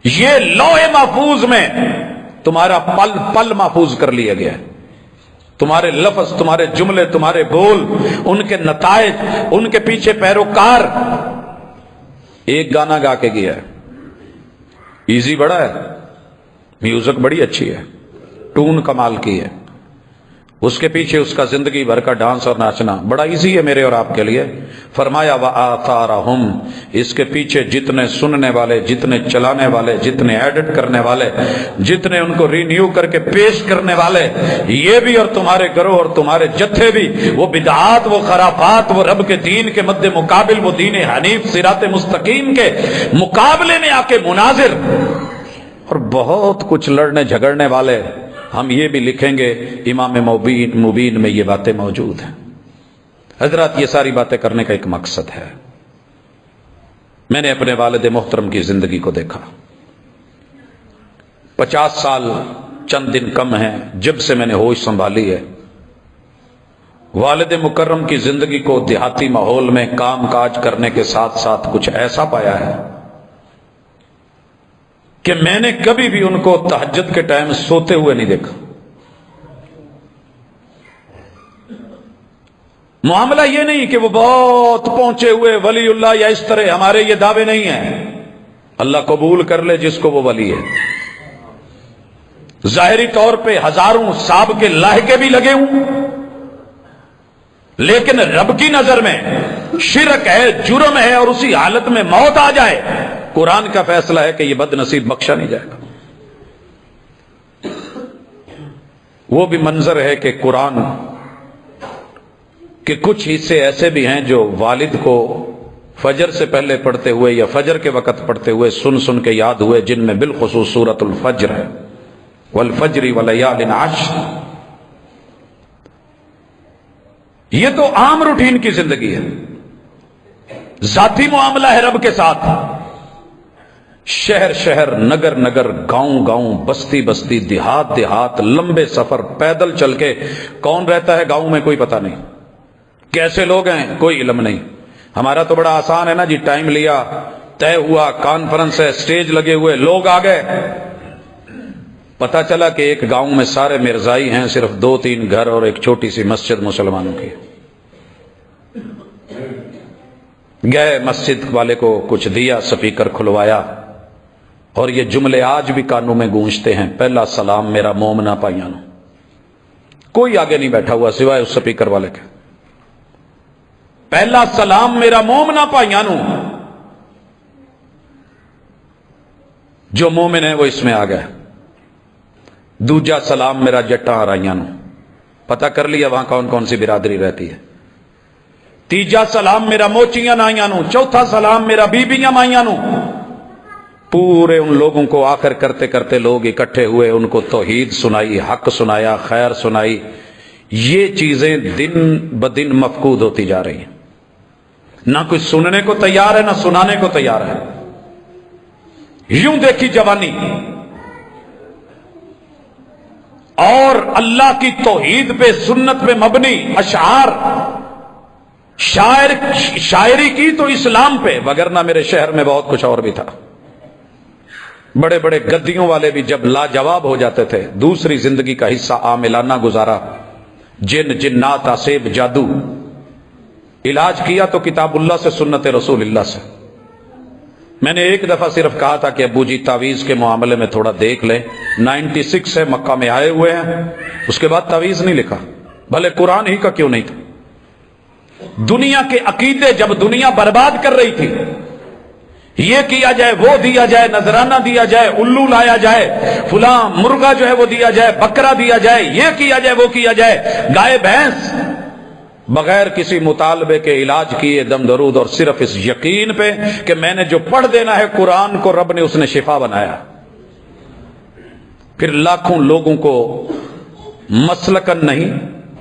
یہ لوح محفوظ میں تمہارا پل پل محفوظ کر لیا گیا ہے، تمہارے لفظ، تمہارے جملے، تمہارے بول، ان کے نتائج، ان کے پیچھے پیروکار۔ ایک گانا گا کے گیا ہے، ایزی بڑا ہے، میوزک بڑی اچھی ہے، ٹون کمال کی ہے، اس کے پیچھے اس کا زندگی بھر کا ڈانس اور ناچنا بڑا ایزی ہے میرے اور آپ کے لیے۔ فرمایا وَآثَارَهُمْ، اس کے پیچھے جتنے سننے والے، جتنے چلانے والے، جتنے ایڈٹ کرنے والے، جتنے ان کو رینیو کر کے پیش کرنے والے، یہ بھی اور تمہارے گروہ اور تمہارے جتھے بھی، وہ بدعات، وہ خرافات، وہ رب کے دین کے مد مقابل، وہ دین حنیف صراط مستقیم کے مقابلے میں آ کے مناظر اور بہت کچھ لڑنے جھگڑنے والے، ہم یہ بھی لکھیں گے امام مبین میں یہ باتیں موجود ہیں۔ حضرات، یہ ساری باتیں کرنے کا ایک مقصد ہے۔ میں نے اپنے والد محترم کی زندگی کو دیکھا، 50 سال چند دن کم ہیں جب سے میں نے ہوش سنبھالی ہے۔ والد مکرم کی زندگی کو دیہاتی ماحول میں کام کاج کرنے کے ساتھ ساتھ کچھ ایسا پایا ہے کہ میں نے کبھی بھی ان کو تہجد کے ٹائم سوتے ہوئے نہیں دیکھا۔ معاملہ یہ نہیں کہ وہ بہت پہنچے ہوئے ولی اللہ یا اس طرح، ہمارے یہ دعوے نہیں ہیں، اللہ قبول کر لے جس کو وہ ولی ہے۔ ظاہری طور پہ ہزاروں صاحب کے لاحقے بھی لگے ہوں، لیکن رب کی نظر میں شرک ہے، جرم ہے، اور اسی حالت میں موت آ جائے، قرآن کا فیصلہ ہے کہ یہ بد نصیب بخشا نہیں جائے گا۔ وہ بھی منظر ہے کہ قرآن کے کچھ حصے ایسے بھی ہیں جو والد کو فجر سے پہلے پڑھتے ہوئے یا فجر کے وقت پڑھتے ہوئے سن کے یاد ہوئے، جن میں بالخصوص سورۃ الفجر ہے، والفجر ولیال عشر۔ یہ تو عام روٹین کی زندگی ہے، ذاتی معاملہ ہے رب کے ساتھ۔ شہر شہر، نگر نگر، گاؤں گاؤں، بستی بستی، دیہات دیہات، لمبے سفر پیدل چل کے۔ کون رہتا ہے گاؤں میں کوئی پتہ نہیں، کیسے لوگ ہیں کوئی علم نہیں۔ ہمارا تو بڑا آسان ہے نا جی، ٹائم لیا، طے ہوا، کانفرنس ہے، سٹیج لگے ہوئے، لوگ آ گئے۔ پتہ چلا کہ ایک گاؤں میں سارے مرزائی ہیں، صرف 2-3 گھر اور ایک چھوٹی سی مسجد مسلمانوں کی۔ گئے، مسجد والے کو کچھ دیا، سپیکر کھلوایا، اور یہ جملے آج بھی کانوں میں گونجتے ہیں، پہلا سلام میرا مومنا پائیانو۔ کوئی آگے نہیں بیٹھا ہوا سوائے اس سپیکر والے کے۔ پہلا سلام میرا مومنا پائیانو، جو مومن ہے وہ اس میں آ گئے۔ دوجا سلام میرا جٹاں آرائیانو، پتہ کر لیا وہاں کون کون سی برادری رہتی ہے۔ تیجا سلام میرا موچیاں نائیانو، چوتھا سلام میرا بیبیاں مائیانو۔ پورے ان لوگوں کو آخر کرتے کرتے لوگ اکٹھے ہوئے، ان کو توحید سنائی، حق سنایا، خیر سنائی۔ یہ چیزیں دن بدن مفقود ہوتی جا رہی ہیں، نہ کوئی سننے کو تیار ہے، نہ سنانے کو تیار ہے۔ یوں دیکھی جوانی، اور اللہ کی توحید پہ، سنت پہ مبنی اشعار، شاعری کی تو اسلام پہ، وگرنہ میرے شہر میں بہت کچھ اور بھی تھا۔ بڑے بڑے گدیوں والے بھی جب لاجواب ہو جاتے تھے، دوسری زندگی کا حصہ عاملانہ گزارا، جن جنات آسیب جادو، علاج کیا تو کتاب اللہ سے، سنت رسول اللہ سے۔ میں نے ایک دفعہ صرف کہا تھا کہ ابو جی تعویذ کے معاملے میں تھوڑا دیکھ لیں، 96 سے مکہ میں آئے ہوئے ہیں، اس کے بعد تعویذ نہیں لکھا، بھلے قرآن ہی کا کیوں نہیں تھا۔ دنیا کے عقیدے جب دنیا برباد کر رہی تھی، یہ کیا جائے، وہ دیا جائے، نذرانہ دیا جائے، الو لایا جائے، فلاں مرغا جو ہے وہ دیا جائے، بکرا دیا جائے، یہ کیا جائے، وہ کیا جائے، گائے بھینس، بغیر کسی مطالبے کے علاج کیے، دم درود، اور صرف اس یقین پہ کہ میں نے جو پڑھ دینا ہے قرآن کو، رب نے اس نے شفا بنایا۔ پھر لاکھوں لوگوں کو مسلکن نہیں،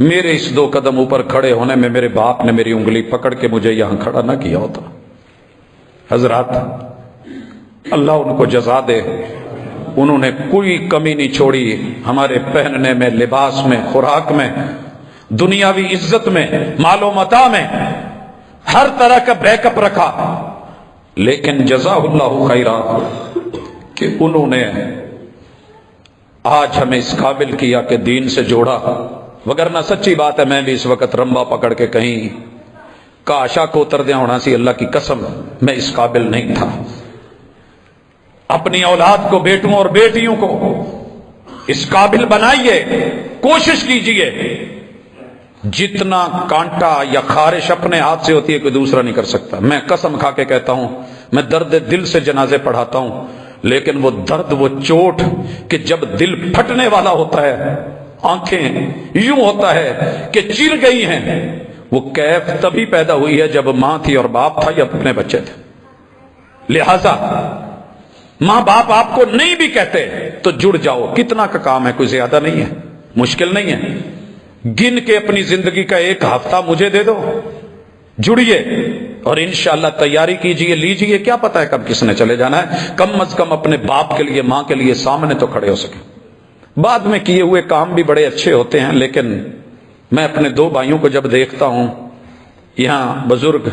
میرے اس 2 قدم اوپر کھڑے ہونے میں میرے باپ نے میری انگلی پکڑ کے مجھے یہاں کھڑا نہ کیا ہوتا۔ حضرات اللہ ان کو جزا دے، انہوں نے کوئی کمی نہیں چھوڑی ہمارے پہننے میں، لباس میں، خوراک میں، دنیاوی عزت میں، مال و متاع میں، ہر طرح کا بیک اپ رکھا۔ لیکن جزا اللہ خیرا کہ انہوں نے آج ہمیں اس قابل کیا کہ دین سے جوڑا، وگرنہ سچی بات ہے میں بھی اس وقت رمبا پکڑ کے کہیں کاشا کو اتر دیا ہونا سی، اللہ کی قسم میں اس قابل نہیں تھا۔ اپنی اولاد کو، بیٹوں اور بیٹیوں کو اس قابل بنائیے، کوشش کیجئے۔ جتنا کانٹا یا خارش اپنے ہاتھ سے ہوتی ہے کوئی دوسرا نہیں کر سکتا۔ میں قسم کھا کے کہتا ہوں، میں درد دل سے جنازے پڑھاتا ہوں، لیکن وہ درد، وہ چوٹ کہ جب دل پھٹنے والا ہوتا ہے، آنکھیں یوں ہوتا ہے کہ چیر گئی ہیں، وہ کیف تبھی پیدا ہوئی ہے جب ماں تھی اور باپ تھا یا اپنے بچے تھے۔ لہذا ماں باپ آپ کو نہیں بھی کہتے تو جڑ جاؤ، کتنا کا کام ہے، کوئی زیادہ نہیں ہے، مشکل نہیں ہے۔ گن کے اپنی زندگی کا 1 ہفتہ مجھے دے دو، جڑیے اور انشاءاللہ تیاری کیجئے، لیجئے، کیا پتا ہے کب کس نے چلے جانا ہے۔ کم از کم اپنے باپ کے لیے، ماں کے لیے سامنے تو کھڑے ہو سکیں۔ بعد میں کیے ہوئے کام بھی بڑے اچھے ہوتے ہیں، لیکن میں اپنے 2 بھائیوں کو جب دیکھتا ہوں، یہاں بزرگ،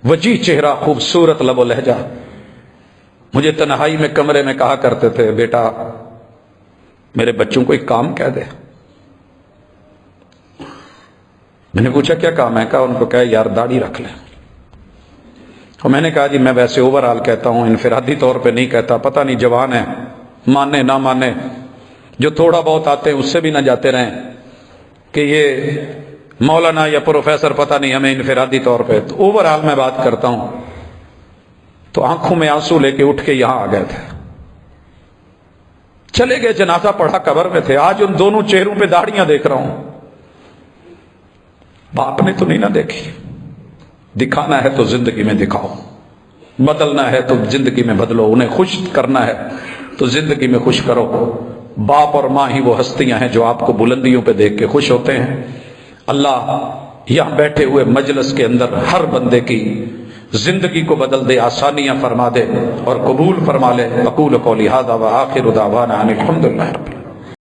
وجیح چہرہ، خوبصورت لب و لہجہ، مجھے تنہائی میں کمرے میں کہا کرتے تھے، بیٹا میرے بچوں کو ایک کام کہہ دے۔ میں نے پوچھا کیا کام ہے؟ کہا ان کو کہا یار داڑھی رکھ لیں۔ اور میں نے کہا جی میں ویسے اوورآل کہتا ہوں، انفرادی طور پہ نہیں کہتا، پتہ نہیں جوان ہے، مانے نہ مانے، جو تھوڑا بہت آتے ہیں اس سے بھی نہ جاتے رہیں کہ یہ مولانا یا پروفیسر پتہ نہیں ہمیں انفرادی طور پہ، تو اوورآل میں بات کرتا ہوں۔ تو آنکھوں میں آنسو لے کے اٹھ کے یہاں آ گئے تھے، چلے گئے، جنازہ پڑھا، قبر میں تھے۔ آج ان دونوں چہروں پہ داڑیاں دیکھ رہا ہوں۔ باپ نے تو نہیں نہ دیکھی۔ دکھانا ہے تو زندگی میں دکھاؤ، بدلنا ہے تو زندگی میں بدلو، انہیں خوش کرنا ہے تو زندگی میں خوش کرو۔ باپ اور ماں ہی وہ ہستیاں ہیں جو آپ کو بلندیوں پہ دیکھ کے خوش ہوتے ہیں۔ اللہ یہاں بیٹھے ہوئے مجلس کے اندر ہر بندے کی زندگی کو بدل دے، آسانیاں فرما دے اور قبول فرما لے۔ اقول قولی ھذا وآخر دعوانا ان الحمد للہ رب العالمین۔